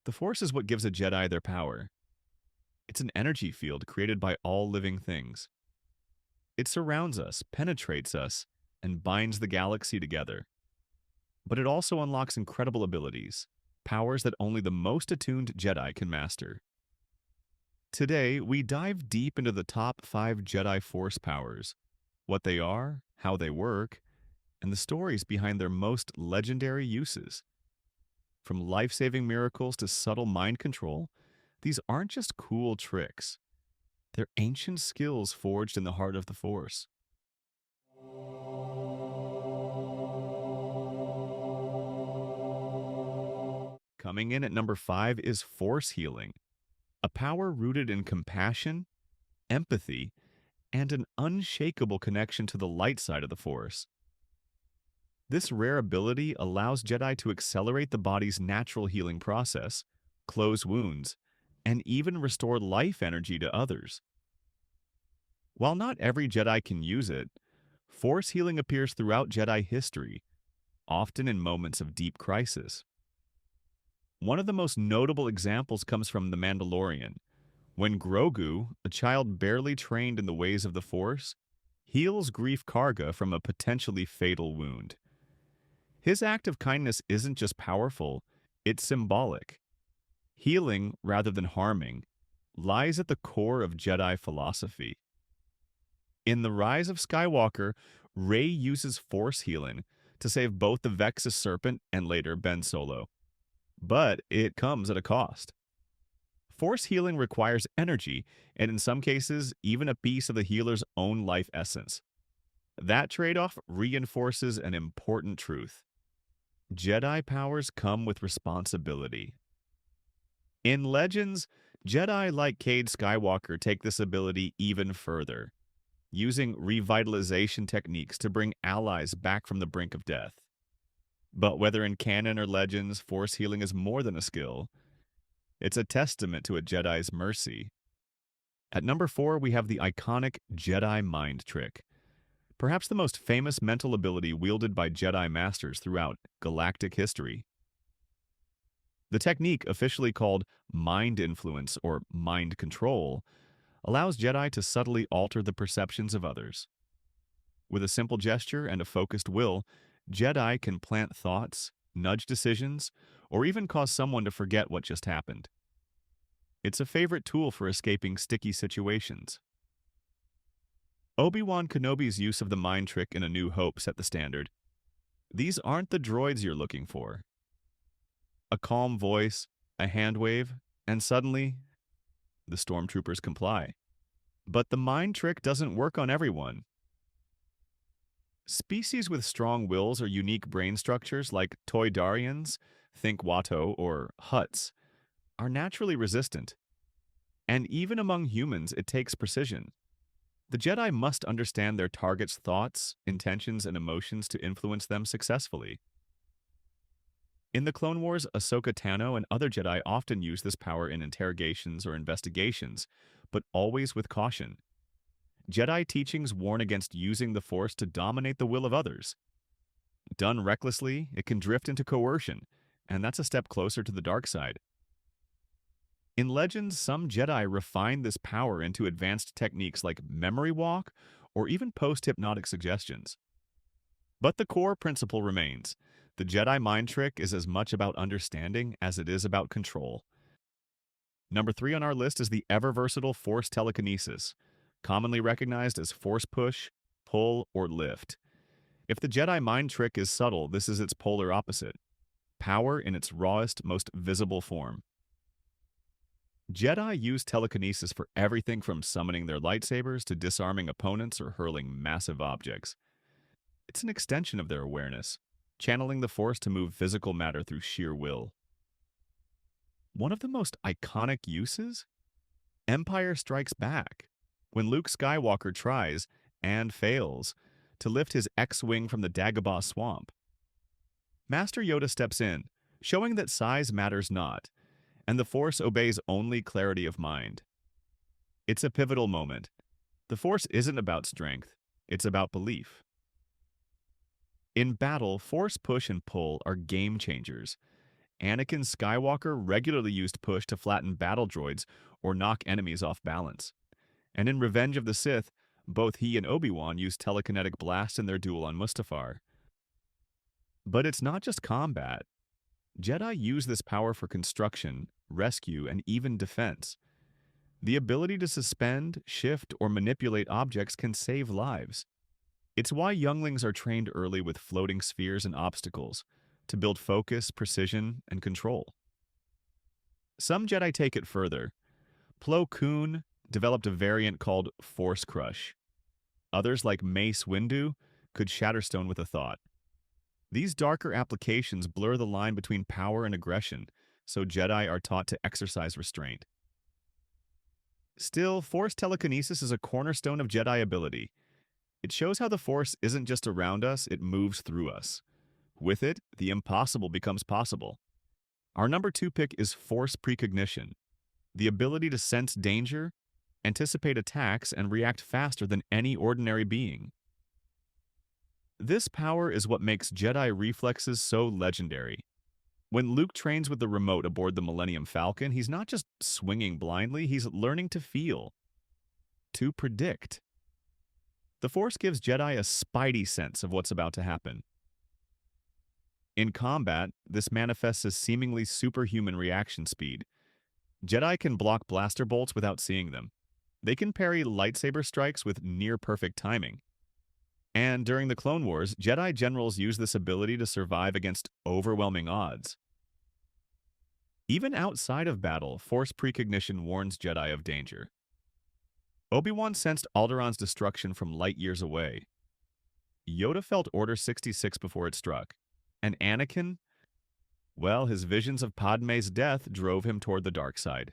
The Force is what gives a Jedi their power. It's an energy field created by all living things. It surrounds us, penetrates us, and binds the galaxy together. But it also unlocks incredible abilities, powers that only the most attuned Jedi can master. Today, we dive deep into the top 5 Jedi Force powers, what they are, how they work, and the stories behind their most legendary uses. From life-saving miracles to subtle mind control, these aren't just cool tricks. They're ancient skills forged in the heart of the Force. Coming in at number 5 is Force Healing, a power rooted in compassion, empathy, and an unshakable connection to the light side of the Force. This rare ability allows Jedi to accelerate the body's natural healing process, close wounds, and even restore life energy to others. While not every Jedi can use it, Force healing appears throughout Jedi history, often in moments of deep crisis. One of the most notable examples comes from The Mandalorian, when Grogu, a child barely trained in the ways of the Force, heals Grief Karga from a potentially fatal wound. His act of kindness isn't just powerful, it's symbolic. Healing, rather than harming, lies at the core of Jedi philosophy. In The Rise of Skywalker, Rey uses Force healing to save both the Vexus Serpent and later Ben Solo. But it comes at a cost. Force healing requires energy, and in some cases, even a piece of the healer's own life essence. That trade-off reinforces an important truth. Jedi powers come with responsibility. In Legends, Jedi like Cade Skywalker take this ability even further, using revitalization techniques to bring allies back from the brink of death. But whether in canon or Legends, Force healing is more than a skill. It's a testament to a Jedi's mercy. At number 4, we have the iconic Jedi mind trick, perhaps the most famous mental ability wielded by Jedi masters throughout galactic history. The technique, officially called mind influence or mind control, allows Jedi to subtly alter the perceptions of others. With a simple gesture and a focused will, Jedi can plant thoughts, nudge decisions, or even cause someone to forget what just happened. It's a favorite tool for escaping sticky situations. Obi-Wan Kenobi's use of the mind trick in A New Hope set the standard. These aren't the droids you're looking for. A calm voice, a hand wave, and suddenly, the stormtroopers comply. But the mind trick doesn't work on everyone. Species with strong wills or unique brain structures like Toydarians, think Watto, or Hutts, are naturally resistant. And even among humans, it takes precision. The Jedi must understand their target's thoughts, intentions, and emotions to influence them successfully. In the Clone Wars, Ahsoka Tano and other Jedi often use this power in interrogations or investigations, but always with caution. Jedi teachings warn against using the Force to dominate the will of others. Done recklessly, it can drift into coercion, and that's a step closer to the dark side. In Legends, some Jedi refine this power into advanced techniques like memory walk or even post-hypnotic suggestions. But the core principle remains. The Jedi mind trick is as much about understanding as it is about control. Number 3 on our list is the ever-versatile Force Telekinesis, commonly recognized as Force push, pull, or lift. If the Jedi mind trick is subtle, this is its polar opposite. Power in its rawest, most visible form. Jedi use telekinesis for everything from summoning their lightsabers to disarming opponents or hurling massive objects. It's an extension of their awareness, channeling the Force to move physical matter through sheer will. One of the most iconic uses? Empire Strikes Back, when Luke Skywalker tries, and fails, to lift his X-Wing from the Dagobah swamp. Master Yoda steps in, showing that size matters not, and the Force obeys only clarity of mind. It's a pivotal moment. The Force isn't about strength, it's about belief. In battle, Force push and pull are game changers. Anakin Skywalker regularly used push to flatten battle droids or knock enemies off balance. And in Revenge of the Sith, both he and Obi-Wan used telekinetic blast in their duel on Mustafar. But it's not just combat. Jedi use this power for construction, rescue, and even defense. The ability to suspend, shift, or manipulate objects can save lives. It's why younglings are trained early with floating spheres and obstacles, to build focus, precision, and control. Some Jedi take it further. Plo Koon developed a variant called Force Crush. Others, like Mace Windu, could shatter stone with a thought. These darker applications blur the line between power and aggression, so Jedi are taught to exercise restraint. Still, Force telekinesis is a cornerstone of Jedi ability. It shows how the Force isn't just around us, it moves through us. With it, the impossible becomes possible. Our number 2 pick is Force precognition, the ability to sense danger, anticipate attacks, and react faster than any ordinary being. This power is what makes Jedi reflexes so legendary. When Luke trains with the remote aboard the Millennium Falcon, he's not just swinging blindly, he's learning to feel, to predict. The Force gives Jedi a spidey sense of what's about to happen. In combat, this manifests as seemingly superhuman reaction speed. Jedi can block blaster bolts without seeing them. They can parry lightsaber strikes with near-perfect timing. And during the Clone Wars, Jedi generals use this ability to survive against overwhelming odds. Even outside of battle, Force precognition warns Jedi of danger. Obi-Wan sensed Alderaan's destruction from light years away. Yoda felt Order 66 before it struck. And Anakin? Well, his visions of Padme's death drove him toward the dark side.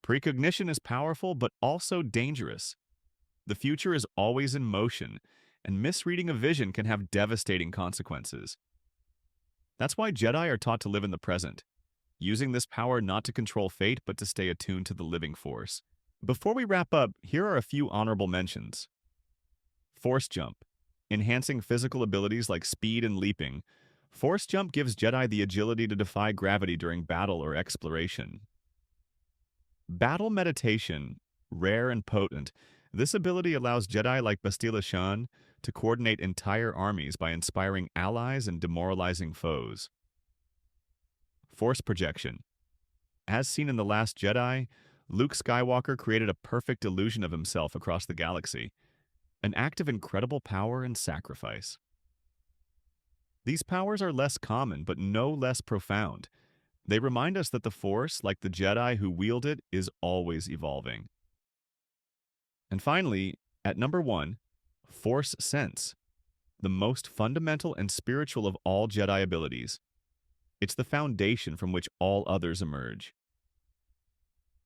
Precognition is powerful, but also dangerous. The future is always in motion, and misreading a vision can have devastating consequences. That's why Jedi are taught to live in the present, using this power not to control fate, but to stay attuned to the living Force. Before we wrap up, here are a few honorable mentions. Force Jump. Enhancing physical abilities like speed and leaping, Force Jump gives Jedi the agility to defy gravity during battle or exploration. Battle Meditation. Rare and potent, this ability allows Jedi like Bastila Shan to coordinate entire armies by inspiring allies and demoralizing foes. Force Projection. As seen in The Last Jedi, Luke Skywalker created a perfect illusion of himself across the galaxy, an act of incredible power and sacrifice. These powers are less common, but no less profound. They remind us that the Force, like the Jedi who wield it, is always evolving. And finally, at number 1, Force Sense, the most fundamental and spiritual of all Jedi abilities. It's the foundation from which all others emerge.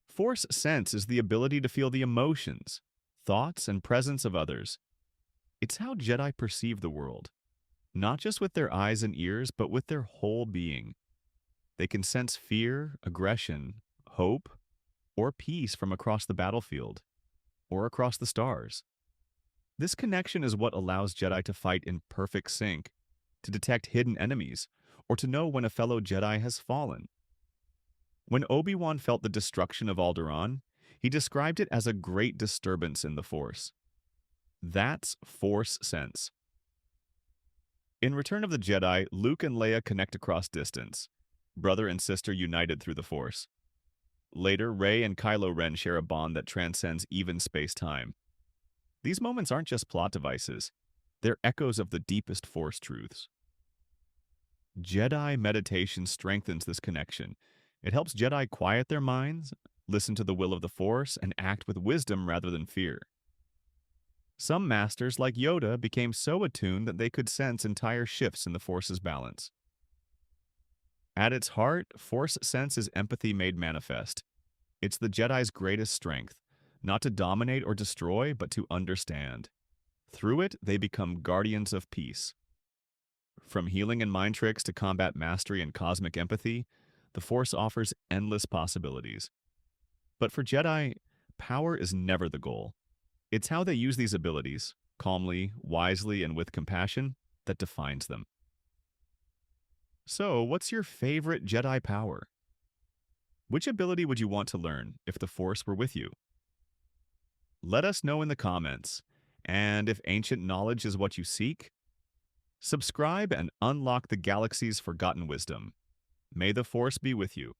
Force Sense is the ability to feel the emotions, thoughts, and presence of others. It's how Jedi perceive the world, not just with their eyes and ears, but with their whole being. They can sense fear, aggression, hope, or peace from across the battlefield, or across the stars. This connection is what allows Jedi to fight in perfect sync, to detect hidden enemies, or to know when a fellow Jedi has fallen. When Obi-Wan felt the destruction of Alderaan, he described it as a great disturbance in the Force. That's Force Sense. In Return of the Jedi, Luke and Leia connect across distance, brother and sister united through the Force. Later, Rey and Kylo Ren share a bond that transcends even space-time. These moments aren't just plot devices. They're echoes of the deepest Force truths. Jedi meditation strengthens this connection. It helps Jedi quiet their minds, listen to the will of the Force, and act with wisdom rather than fear. Some masters, like Yoda, became so attuned that they could sense entire shifts in the Force's balance. At its heart, Force Sense is empathy made manifest. It's the Jedi's greatest strength, not to dominate or destroy, but to understand. Through it, they become guardians of peace. From healing and mind tricks to combat mastery and cosmic empathy, the Force offers endless possibilities. But for Jedi, power is never the goal. It's how they use these abilities, calmly, wisely, and with compassion, that defines them. So, what's your favorite Jedi power? Which ability would you want to learn if the Force were with you? Let us know in the comments. And if ancient knowledge is what you seek, subscribe and unlock the galaxy's forgotten wisdom. May the Force be with you.